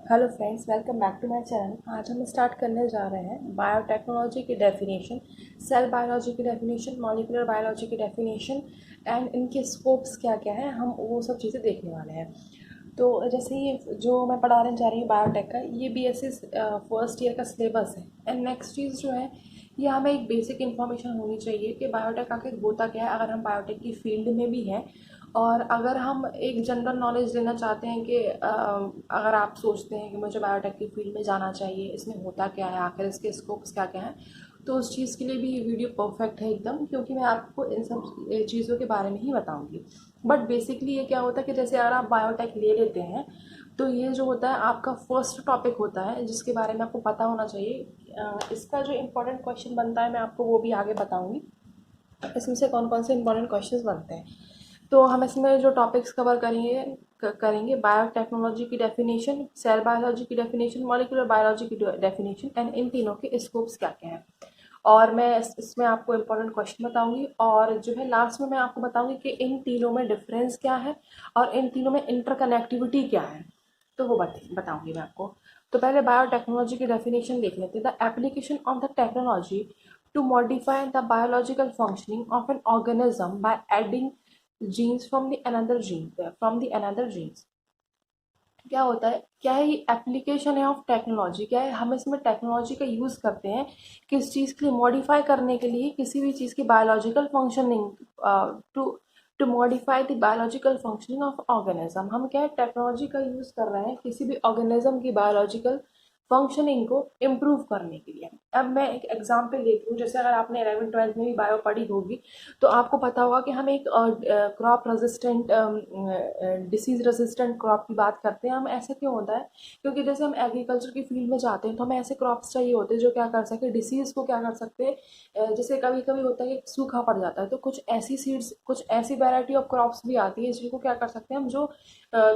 Hello friends, welcome back to my channel. आज हम start करने जा रहे हैं बायोटेक्नोलॉजी की डेफिनेशन, सेल बायोलॉजी की डेफिनेशन, मॉलिक्यूलर बायोलॉजी की डेफिनेशन एंड इनके स्कोप्स क्या क्या हैं, हम वो सब चीज़ें देखने वाले हैं। तो जैसे ये जो मैं पढ़ाने जा रही हूँ बायोटेक का, ये BSc फर्स्ट ईयर का सिलेबस है। एंड नेक्स्ट चीज़ जो है, ये हमें एक बेसिक इन्फॉर्मेशन होनी चाहिए कि बायोटेक आखिर होता क्या है, अगर हम बायोटेक की फील्ड में भी हैं। और अगर हम एक जनरल नॉलेज लेना चाहते हैं कि अगर आप सोचते हैं कि मुझे बायोटेक की फील्ड में जाना चाहिए, इसमें होता क्या है, आखिर इसके स्कोप्स क्या क्या हैं, तो उस चीज़ के लिए भी ये वीडियो परफेक्ट है एकदम, क्योंकि मैं आपको इन सब चीज़ों के बारे में ही बताऊंगी। बट बेसिकली ये क्या होता है कि जैसे अगर आप बायोटेक ले लेते हैं, तो ये जो होता है आपका फर्स्ट टॉपिक होता है जिसके बारे में आपको पता होना चाहिए। इसका जो इम्पोर्टेंट क्वेश्चन बनता है, मैं आपको वो भी आगे बताऊंगी इसमें से कौन कौन से इम्पोर्टेंट क्वेश्चंस बनते हैं। तो हम इसमें जो टॉपिक्स कवर करेंगे बायोटेक्नोलॉजी की डेफिनेशन, सेल बायोलॉजी की डेफिनेशन, मॉलिक्यूलर बायोलॉजी की डेफिनेशन एंड इन तीनों के स्कोप्स क्या क्या हैं। और मैं इसमें आपको इम्पोर्टेंट क्वेश्चन बताऊंगी, और जो है लास्ट में मैं आपको बताऊंगी कि इन तीनों में डिफरेंस क्या है और इन तीनों में इंटरकनेक्टिविटी क्या है। तो वो बताऊंगी मैं आपको। तो पहले बायोटेक्नोलॉजी की डेफिनेशन देख लेते हैं। The application of the technology to modify the biological functioning of an organism by adding genes from the another genes. क्या होता है, क्या है, ये एप्लीकेशन है ऑफ टेक्नोलॉजी। क्या है, हम इसमें टेक्नोलॉजी का यूज़ करते हैं किस चीज़ के लिए, मॉडिफाई करने के लिए किसी भी चीज़ की biological functioning, to to modify the biological functioning of organism. हम क्या है, टेक्नोलॉजी का यूज़ कर रहे हैं किसी भी ऑर्गेनिज्म की बायोलॉजिकल फंक्शनिंग को इम्प्रूव करने के लिए। अब मैं एक एग्जांपल देती हूँ। जैसे अगर आपने 11th-12th में भी बायो पढ़ी होगी, तो आपको पता होगा कि हम एक crop resistant, disease resistant crop की बात करते हैं। हम ऐसा क्यों होता है, क्योंकि जैसे हम एग्रीकल्चर की फील्ड में जाते हैं तो हमें ऐसे क्रॉप्स चाहिए होते हैं जो क्या कर सके, डिसीज को क्या कर सकते हैं। जैसे कभी कभी होता है कि सूखा पड़ जाता है, तो कुछ ऐसी सीड्स, कुछ ऐसी वैरायटी ऑफ क्रॉप्स भी आती है जिनको क्या कर सकते हैं हम, जो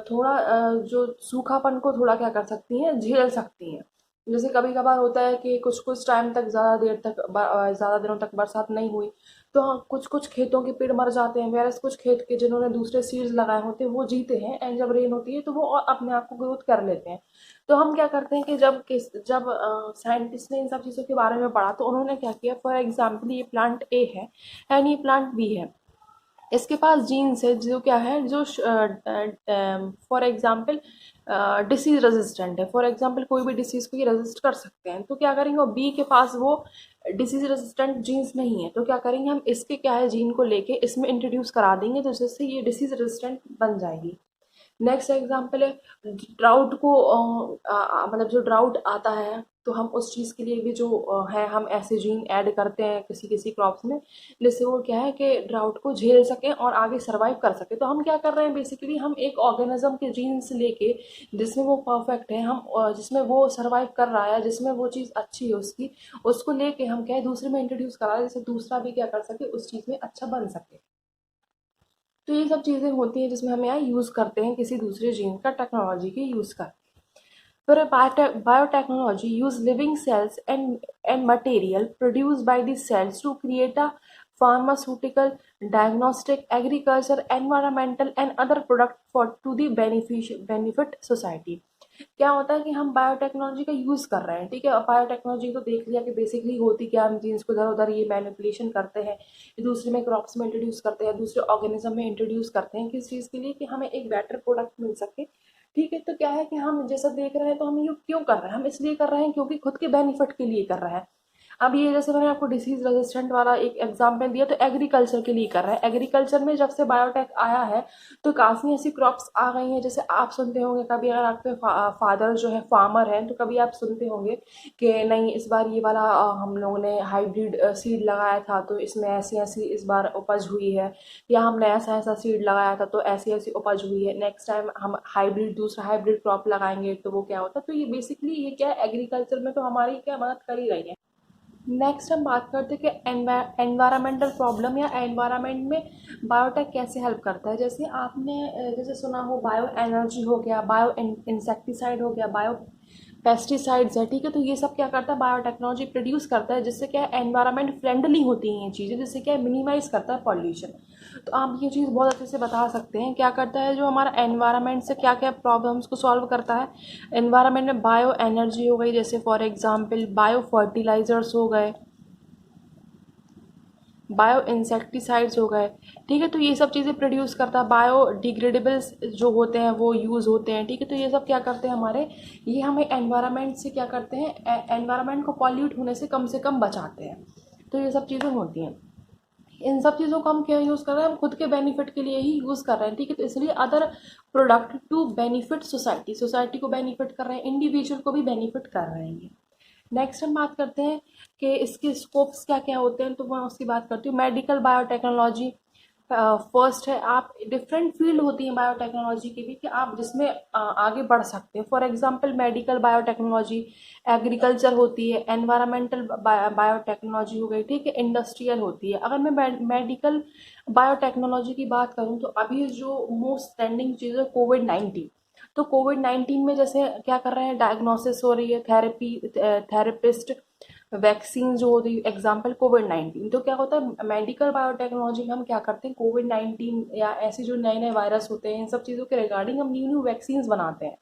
थोड़ा जो सूखापन को थोड़ा क्या कर सकती हैं, झेल सकती हैं। जैसे कभी कभार होता है कि कुछ कुछ टाइम तक, ज़्यादा देर तक, ज़्यादा दिनों तक बरसात नहीं हुई, तो हाँ, कुछ कुछ खेतों के पेड़ मर जाते हैं। वैसे कुछ खेत के जिन्होंने दूसरे सीड्स लगाए होते हैं वो जीते हैं, एंड जब रेन होती है तो वो और अपने आप को ग्रोथ कर लेते हैं। तो हम क्या करते हैं कि जब साइंटिस्ट ने इन सब चीज़ों के बारे में पढ़ा, तो उन्होंने क्या किया, फॉर एग्जाम्पल ये प्लांट ए है एंड ये प्लांट बी है। इसके पास जीन्स है जो क्या है, जो फॉर एग्जांपल डिसीज रेजिस्टेंट है। फॉर एग्जांपल कोई भी डिसीज को ये रेजिस्ट कर सकते हैं, तो क्या करेंगे, और बी के पास वो डिसीज रेजिस्टेंट जीन्स नहीं है, तो क्या करेंगे, हम इसके क्या है, जीन को लेके इसमें इंट्रोड्यूस करा देंगे, तो जिससे ये डिसीज रेजिस्टेंट बन जाएगी। नेक्स्ट एग्जाम्पल है ड्राउट को, मतलब जो ड्राउट आता है, तो हम उस चीज़ के लिए भी जो है, हम ऐसे जीन ऐड करते हैं किसी किसी क्रॉप्स में, जिससे वो क्या है कि ड्राउट को झेल सकें और आगे सर्वाइव कर सके। तो हम क्या कर रहे हैं, बेसिकली हम एक ऑर्गेनिज्म के जीन्स लेके, जिसमें वो परफेक्ट है, हम जिसमें वो सर्वाइव कर रहा है, जिसमें वो चीज़ अच्छी है उसकी, उसको लेके हम क्या है, दूसरे में इंट्रोड्यूस करा रहे हैं, जिससे दूसरा भी क्या कर सके, उस चीज़ में अच्छा बन सके। तो ये सब चीज़ें होती हैं जिसमें हम यहाँ यूज़ करते हैं किसी दूसरे जीन का टेक्नोलॉजी के यूज़ कर। फिर biotechnology use living cells and material produce by the cells to create a pharmaceutical, diagnostic, agriculture, environmental and other product for to the benefit society. क्या होता है कि हम बायोटेक्नोलॉजी का यूज़ कर रहे हैं, ठीक है। बायोटेक्नोलॉजी तो देख लिया कि बेसिकली होती क्या, हम जीन्स को इधर उधर ये मैनिपुलेशन करते हैं, दूसरे में क्रॉप्स में इंट्रोड्यूस करते हैं, दूसरे ऑर्गेनिज्म में इंट्रोड्यूस करते हैं, किस चीज़ के लिए, कि हमें एक बेटर प्रोडक्ट मिल सके। ठीक है, तो क्या है कि हम जैसा देख रहे हैं, तो हम ये क्यों कर रहे हैं, हम इसलिए कर रहे हैं क्योंकि खुद के बेनिफिट के लिए कर रहे हैं। अब ये जैसे मैंने आपको डिसीज रेजिस्टेंट वाला एक एग्जांपल दिया, तो एग्रीकल्चर के लिए कर रहा है। एग्रीकल्चर में जब से बायोटेक आया है, तो काफ़ी ऐसी क्रॉप्स आ गई हैं। जैसे आप सुनते होंगे कभी, अगर आपके फादर जो है फार्मर हैं, तो कभी आप सुनते होंगे कि नहीं, इस बार ये वाला हम लोगों ने हाइब्रिड सीड लगाया था, तो इसमें ऐसी ऐसी इस बार उपज हुई है, या हमने ऐसा ऐसा सीड लगाया था तो ऐसी ऐसी उपज हुई है, नेक्स्ट टाइम हम दूसरा हाइब्रिड क्रॉप लगाएंगे तो वो क्या होता है। तो ये बेसिकली ये क्या है, एग्रीकल्चर में तो हमारी क्या मदद कर ही रही है। नेक्स्ट हम बात करते हैं कि एनवायरमेंटल प्रॉब्लम या एनवायरमेंट में बायोटेक कैसे हेल्प करता है। जैसे आपने जैसे सुना हो, बायो एनर्जी हो गया, बायो इंसेक्टिसाइड हो गया, बायो पेस्टिसाइड्स है, ठीक है। तो ये सब क्या करता है, बायोटेक्नोलॉजी प्रोड्यूस करता है, जिससे क्या है एनवायरनमेंट फ्रेंडली होती हैं ये चीज़ें, जिससे क्या है मिनिमाइज करता है पॉल्यूशन। तो आप ये चीज़ बहुत अच्छे से बता सकते हैं क्या करता है जो हमारा एनवायरनमेंट से क्या क्या प्रॉब्लम्स को सॉल्व करता है। एनवायरनमेंट में बायो एनर्जी हो गई, जैसे फॉर एग्जांपल बायो फर्टिलाइजर्स हो गए, बायो इंसेक्टिसाइड्स हो गए, ठीक है। तो ये सब चीज़ें प्रोड्यूस करता है, बायो डिग्रेडेबल्स जो होते हैं वो यूज़ होते हैं, ठीक है। तो ये सब क्या करते हैं हमारे, ये हमें एनवायरनमेंट से क्या करते हैं, एनवायरनमेंट को पॉल्यूट होने से कम बचाते हैं। तो ये सब चीज़ें होती हैं। इन सब चीज़ों को हम क्या यूज़ कर रहे हैं, हम खुद के बेनिफिट के लिए ही यूज़ कर रहे हैं, ठीक है। तो इसलिए other product to benefit society, society को बेनिफिट कर रहे हैं, इंडिविजुअल को भी बेनिफिट कर रहे हैं ये। नेक्स्ट हम बात करते हैं कि इसके स्कोप्स क्या क्या होते हैं, तो मैं उसकी बात करती हूँ। मेडिकल बायोटेक्नोलॉजी फर्स्ट है, आप डिफरेंट फील्ड होती है बायोटेक्नोलॉजी की भी कि आप जिसमें आगे बढ़ सकते हैं। For example medical biotechnology, agriculture होती है, एनवायरमेंटल बायोटेक्नोलॉजी हो गई, ठीक है, इंडस्ट्रियल होती है। अगर मैं मेडिकल बायोटेक्नोलॉजी की बात करूँ तो अभी जो मोस्ट ट्रेंडिंग चीज़ है कोविड-19। तो कोविड-19 में जैसे क्या कर रहे हैं, डायग्नोसिस हो रही है, थेरेपिस्ट, वैक्सीन जो होती है, एग्जाम्पल कोविड-19। तो क्या होता है मेडिकल बायोटेक्नोलॉजी में हम क्या करते हैं, कोविड-19 या ऐसे जो नए नए वायरस होते हैं इन सब चीज़ों के रिगार्डिंग हम न्यू न्यू वैक्सीन बनाते हैं,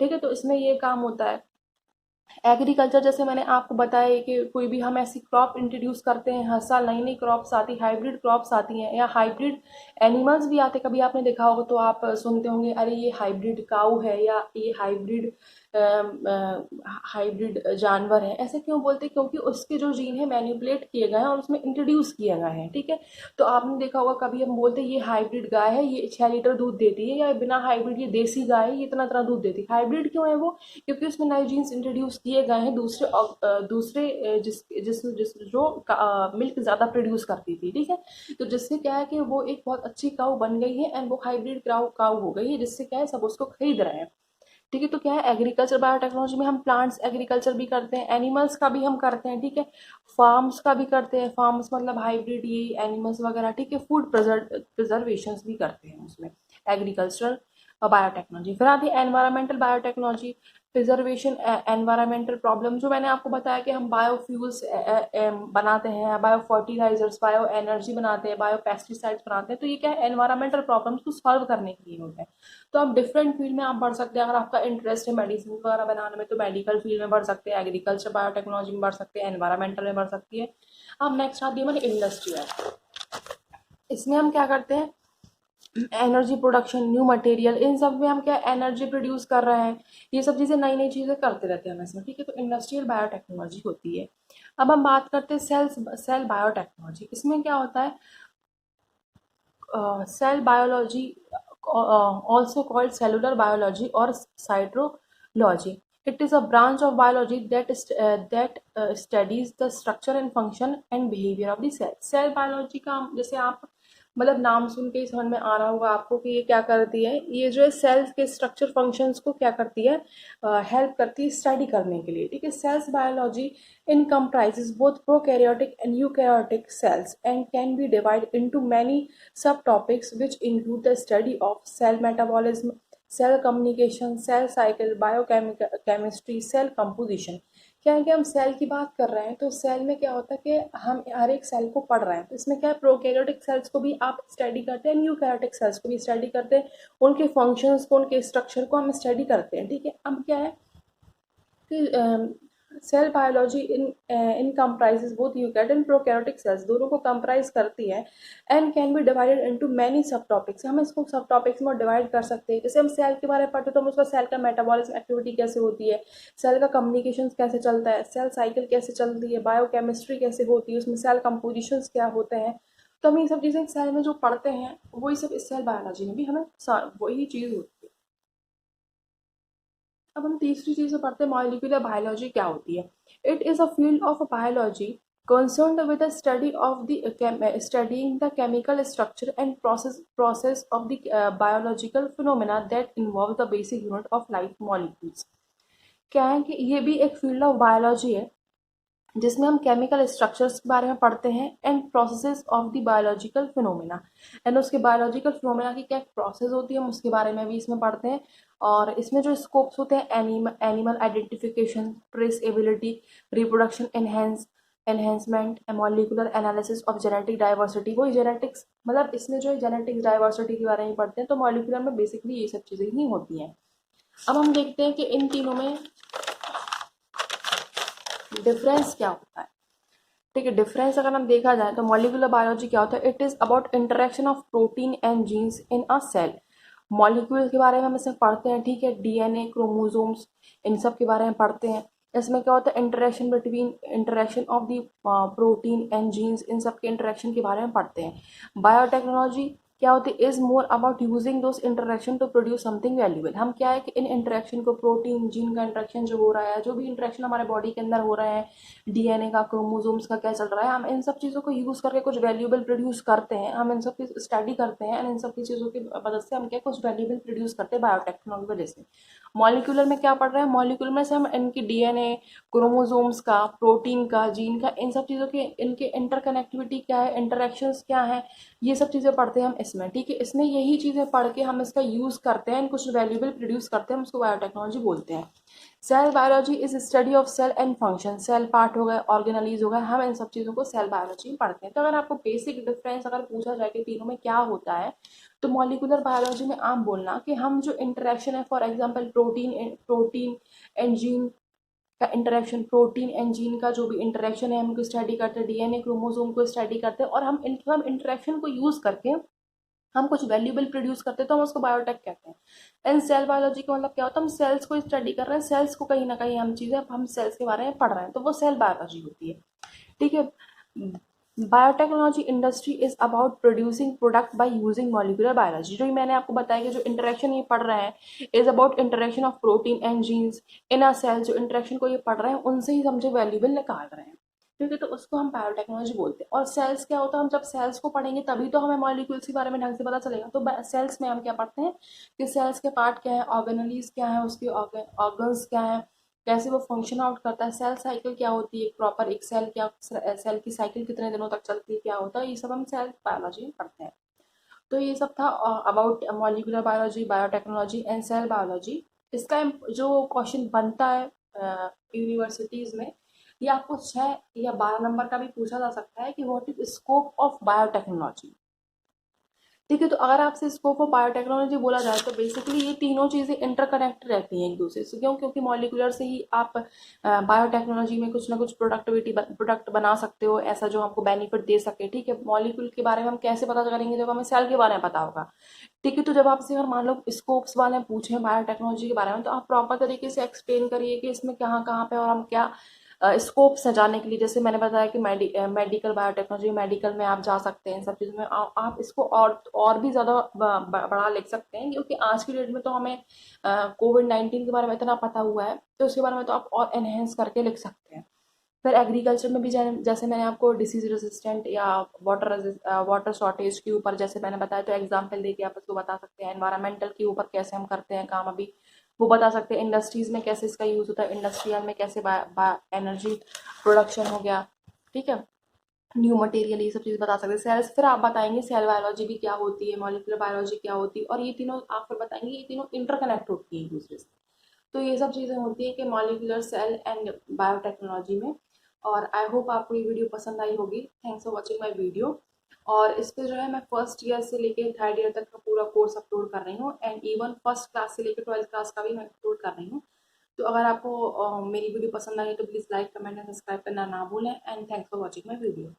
ठीक है। तो इसमें ये काम होता है। एग्रीकल्चर जैसे मैंने आपको बताया कि कोई भी हम ऐसी क्रॉप इंट्रोड्यूस करते हैं, हर साल नई नई क्रॉप्स आती, हाइब्रिड क्रॉप्स आती हैं, या हाइब्रिड एनिमल्स भी आते, कभी आपने देखा होगा तो आप सुनते होंगे अरे ये हाइब्रिड काऊ है या ये हाइब्रिड हाइब्रिड जानवर है। ऐसे क्यों बोलते हैं, क्योंकि उसके जो जीन है मैनिपुलेट किए गए हैं और उसमें इंट्रोड्यूस किए गए हैं, ठीक है। तो आपने देखा होगा कभी हम बोलते हैं ये हाइब्रिड गाय है, ये 6 लीटर दूध देती है, या बिना हाइब्रिड ये देसी गाय है, ये इतना इतना दूध देती है। हाइब्रिड क्यों है वो, क्योंकि उसमें नए जीन्स इंट्रोड्यूस किए गए हैं दूसरे जिस जिस जिस जो मिल्क ज़्यादा प्रोड्यूस करती थी, ठीक है। तो जिससे क्या है कि वो एक बहुत अच्छी काऊ बन गई है एंड वो हाइब्रिड काऊ हो गई है, जिससे क्या है सब उसको खरीद रहे हैं, ठीक है। तो क्या है एग्रीकल्चर बायोटेक्नोलॉजी में हम प्लांट्स एग्रीकल्चर भी करते हैं, एनिमल्स का भी हम करते हैं, ठीक है। फार्म्स का भी करते हैं, फार्म्स मतलब हाइब्रिड ये एनिमल्स वगैरह, ठीक है। फूड प्रिजर्वेशन भी करते हैं उसमें, एग्रीकल्चरल बायोटेक्नोलॉजी। फिर आती है environmental biotechnology, preservation environmental problem, जो मैंने आपको बताया कि हम बायोफ्यूल्स बनाते हैं, बायो फर्टिलाइजर्स, बायो एनर्जी बनाते हैं, बायो पेस्टिसाइड्स बनाते हैं। तो ये क्या है एनवायरमेंटल प्रॉब्लम्स को सॉल्व करने के लिए होते हैं। तो आप डिफरेंट फील्ड में आप बढ़ सकते हैं। अगर आपका इंटरेस्ट है मेडिसिन वगैरह बनाने में तो मेडिकल फील्ड में बढ़ सकते हैं, एग्रीकल्चर बायोटेक्नोलॉजी में बढ़ सकते हैं, एनवायरमेंटल में बढ़ सकती है। अब नेक्स्ट आती है हमारी इंडस्ट्रियल। इसमें हम क्या करते हैं, एनर्जी प्रोडक्शन, न्यू मटेरियल, इन सब में हम क्या एनर्जी प्रोड्यूस कर रहे हैं, ये सब चीज़ें नई नई चीज़ें करते रहते हैं हम इसमें, ठीक है। तो इंडस्ट्रियल बायोटेक्नोलॉजी होती है। अब हम बात करते हैं सेल बायोटेक्नोलॉजी। इसमें क्या होता है, cell biology, also called cellular biology or cytology. It is a branch of biology that studies the structure and function and behavior of the cell. Cell biology का जैसे आप मतलब नाम सुन के ही समझ में आ रहा होगा आपको कि ये क्या करती है, ये जो है सेल्स के स्ट्रक्चर फंक्शंस को क्या करती है, हेल्प करती है स्टडी करने के लिए, ठीक है। Cells biology in comprises both prokaryotic and eukaryotic cells and can be divided into many subtopics which include the study of cell metabolism, cell communication, cell cycle, biochemistry, cell composition। क्या है कि हम cell की बात कर रहे हैं तो सेल में क्या होता है कि हम हर एक सेल को पढ़ रहे हैं, तो इसमें क्या है प्रोकैरियोटिक सेल्स को भी आप स्टडी करते हैं, यूकैरियोटिक सेल्स को भी स्टडी करते हैं, उनके फंक्शंस को, उनके स्ट्रक्चर को हम स्टडी करते हैं, ठीक है। अब क्या है कि cell biology in comprises both eukaryote and prokaryotic cells, दोनों को कंप्राइज करती है and can be divided into many sub topics. हम इसको सब टॉपिक्स में डिवाइड कर सकते हैं। जैसे हम सेल के बारे में पढ़ते हैं तो हम उसका सेल का मेटाबॉलिज्म एक्टिविटी कैसे होती है, सेल का कम्युनिकेशन कैसे चलता है, सेल साइकिल कैसे चलती है, बायोकेमिस्ट्री कैसे होती है, उसमें सेल कंपोजिशंस क्या होते हैं। तो हम ये सब चीज़ें सेल में जो पढ़ते हैं वही सब इस सेल बायोलॉजी में भी हमें वही चीज़ होती है। अब हम तीसरी चीज़ पढ़ते हैं मॉलिक्यूलर बायोलॉजी क्या होती है। It is a field of biology concerned with the study of the studying the chemical structure and process of the biological phenomena that involve the basic unit of life molecules। क्या है कि ये भी एक field of biology है जिसमें हम chemical structures के बारे में पढ़ते हैं and processes of the biological phenomena, and उसके बायोलॉजिकल फिनोमेना की क्या प्रोसेस होती है हम उसके बारे में भी इसमें पढ़ते हैं। और इसमें जो स्कोप्स होते हैं animal identification, traceability, reproduction, enhancement, molecular analysis of genetic diversity, वही जेनेटिक्स मतलब इसमें जो है जेनेटिक डाइवर्सिटी के बारे में पढ़ते हैं। तो मॉलिक्यूलर में बेसिकली ये सब चीज़ें ही होती हैं। अब हम देखते हैं कि इन तीनों में डिफरेंस क्या होता है। ठीक है, डिफरेंस अगर हम देखा जाए तो मॉलिक्यूलर बायोलॉजी क्या होता है, it is about interaction of protein and genes in a cell. Molecule के बारे में हम इसमें पढ़ते हैं, ठीक है, डीएनए, क्रोमोसोम्स, इन सब के बारे में पढ़ते हैं। इसमें क्या होता है, interaction between interaction of the protein and genes, इन सब के इंटरेक्शन के बारे में पढ़ते हैं। बायोटेक्नोलॉजी क्या होती है, is more about using those interaction to produce something valuable. हम क्या है कि इन इंटरेक्शन को, प्रोटीन जीन का इंटरेक्शन जो हो रहा है, जो भी इंटरेक्शन हमारे बॉडी के अंदर हो रहा है, डीएनए का, क्रोमोसोम्स का क्या चल रहा है, हम इन सब चीज़ों को यूज़ करके कुछ वैल्यूएबल प्रोड्यूस करते हैं। हम इन सब की स्टडी करते हैं एंड इन सब की चीज़ों की मदद से हम क्या कुछ वैल्यूएबल प्रोड्यूस करते हैं बायोटेक्नोलॉजी वजह से। मॉलिक्यूलर में क्या पढ़ रहे हैं, मॉलिक्यूलर में से हम इनकी डीएनए, क्रोमोसोम्स का, प्रोटीन का, जीन का, इन सब चीज़ों की इनके इंटरकनेक्टिविटी क्या है, इंटरेक्शंस क्या है, ये सब चीज़ें पढ़ते हैं हम इसमें। ठीक है, इसमें यही चीज़ें पढ़ के हम इसका यूज़ करते हैं, कुछ वैल्यूएबल प्रोड्यूस करते हैं, हम उसको बायोटेक्नोलॉजी बोलते हैं। Cell biology is study of cell and function, cell part हो गए, ऑर्गेनलीज हो गए, हम इन सब चीज़ों को सेल बायोलॉजी में पढ़ते हैं। तो अगर आपको बेसिक डिफरेंस अगर पूछा जाए कि तीनों में क्या होता है, तो मॉलिक्यूलर बायोलॉजी में आप बोलना कि हम जो इंटरेक्शन है, for example protein and gene का इंटरेक्शन, प्रोटीन एंड जीन का जो भी इंटरेक्शन है हम उनको स्टडी करते हैं, डीएनए क्रोमोसोम को स्टडी करते हैं, और हम इंटरेक्शन को यूज़ करके हम कुछ वैल्यूबल प्रोड्यूस करते हैं, तो हम उसको बायोटेक कहते हैं। एंड सेल बायोलॉजी का मतलब क्या होता है, हम सेल्स को स्टडी कर रहे हैं, सेल्स को कहीं ना कहीं हम चीज़ें हम सेल्स के बारे में पढ़ रहे हैं, तो वो सेल बायोलॉजी होती है। ठीक है, biotechnology industry is about producing product by using molecular biology. जो मैंने आपको बताया कि जो इंटरेक्शन ये पढ़ रहे हैं is about interaction of protein and genes in a cell, जो इंटरेक्शन को ये पढ़ रहे हैं उनसे ही समझे वैल्यूबल निकाल रहे हैं। ठीक है, तो उसको हम बायोटेक्नोलॉजी बोलते हैं। और सेल्स क्या होता है, हम जब सेल्स को पढ़ेंगे तभी तो हमें मॉलिक्यूल्स के बारे में ढंग से पता चलेगा। तो सेल्स में हम क्या पढ़ते हैं कि सेल्स के पार्ट क्या है, ऑर्गेनलीज क्या है, उसके ऑर्गन्स क्या है, कैसे वो फंक्शन आउट करता है, सेल साइकिल क्या होती है, प्रॉपर एक सेल क्या, सेल की साइकिल कितने दिनों तक चलती है, क्या होता है, ये सब हम सेल बायोलॉजी में पढ़ते हैं। तो ये सब था about molecular biology, biotechnology and cell biology. इसका जो क्वेश्चन बनता है यूनिवर्सिटीज़ में, ये आपको 6 या 12 नंबर का भी पूछा जा सकता है कि what is scope of biotechnology. ठीक है, तो अगर आपसे स्कोप ऑफ बायोटेक्नोलॉजी बोला जाए तो बेसिकली ये तीनों चीज़ें इंटरकनेक्ट रहती हैं एक दूसरे से। क्यों? क्योंकि मॉलिक्यूलर से ही आप बायोटेक्नोलॉजी में कुछ ना कुछ प्रोडक्ट बना सकते हो, ऐसा जो आपको बेनिफिट दे सके। ठीक है, मॉलिक्यूल के बारे में हम कैसे पता करेंगे, जब हमें सेल के बारे में पता होगा। ठीक है, तो जब आपसे अगर मान लो स्कोप्स वाले पूछें बायोटेक्नोलॉजी के बारे में, तो आप प्रॉपर तरीके से एक्सप्लेन करिए कि इसमें कहाँ कहाँ पे और हम क्या स्कोप्स हैं जाने के लिए। जैसे मैंने बताया कि मेडिकल बायोटेक्नोलॉजी, मेडिकल में आप जा सकते हैं, इन सब चीज़ों में आप इसको और भी ज़्यादा बड़ा लिख सकते हैं, क्योंकि आज की डेट में तो हमें कोविड-19 के बारे में इतना पता हुआ है, तो उसके बारे में तो आप और एनहेंस करके लिख सकते हैं। फिर एग्रीकल्चर में भी जैसे मैंने आपको डिसीज रेजिस्टेंट या वाटर शॉर्टेज के ऊपर जैसे मैंने बताया, तो एग्जाम्पल देके आप उसको बता सकते हैं। एनवायरमेंटल के ऊपर कैसे हम करते हैं काम अभी, वो बता सकते हैं। इंडस्ट्रीज में कैसे इसका यूज़ होता है, इंडस्ट्रियल में कैसे एनर्जी प्रोडक्शन हो गया। ठीक है, न्यू मटेरियल, ये सब चीज़ बता सकते हैं। सेल्स फिर आप बताएंगे सेल बायोलॉजी भी क्या होती है, मॉलिक्यूलर बायोलॉजी क्या होती है, और ये तीनों आप फिर बताएंगे ये तीनों इंटरकनेक्ट होती है एक दूसरे से। तो ये सब चीज़ें होती हैं कि मॉलिक्यूलर, सेल एंड बायोटेक्नोलॉजी में। और आई होप आपको ये वीडियो पसंद आई होगी। Thanks for watching my video. और इस पर जो है मैं फर्स्ट ईयर से लेके थर्ड ईयर तक का पूरा कोर्स अपलोड कर रही हूँ, एंड इवन फर्स्ट क्लास से लेकर 12th क्लास का भी मैं अपलोड कर रही हूँ। तो अगर आपको मेरी वीडियो पसंद आई तो please like, comment and subscribe करना ना भूलें। And thanks for watching my video.